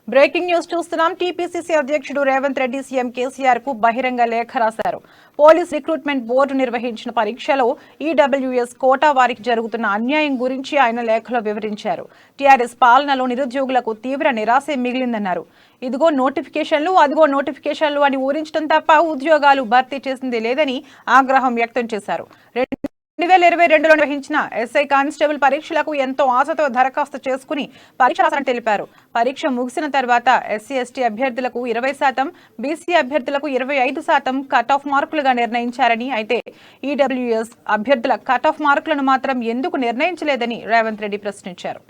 Breaking news చూస్తున్నాం. TPCC అధ్యక్షుడు Revanth Reddy CM KCR కు బహిరంగ లేఖ రాశారు. పోలీస్ రిక్రూట్మెంట్ బోర్డు నిర్వహించిన పరీక్షలో ఈడబ్ల్యూఎస్ కోటా వారికి జరుగుతున్న అన్యాయం గురించి ఆయన లేఖలో వివరించారు. టీఆర్ఎస్ పాలనలో నిరుద్యోగులకు తీవ్ర నిరాశ మిగిలిందన్నారు. ఇదిగో నోటిఫికేషన్లు, అదిగో నోటిఫికేషన్లు అని ఊరించడం తప్ప ఉద్యోగాలు భర్తీ చేసింది లేదని ఆగ్రహం వ్యక్తం చేశారు. 2022లో నిర్వహించిన ఎస్ఐ కానిస్టేబుల్ పరీక్షలకు ఎంతో ఆశతో దరఖాస్తు చేసుకుని పరీక్ష రాశారని తెలిపారు. పరీక్ష ముగిసిన తర్వాత ఎస్సీ/ఎస్టీ అభ్యర్థులకు 20%, బీసీ అభ్యర్థులకు 25% కట్ ఆఫ్ మార్కులుగా నిర్ణయించారని, అయితే ఈడబ్ల్యూఎస్ అభ్యర్థుల కట్ ఆఫ్ మార్కులను మాత్రం ఎందుకు నిర్ణయించలేదని రేవంత్ రెడ్డి ప్రశ్నించారు.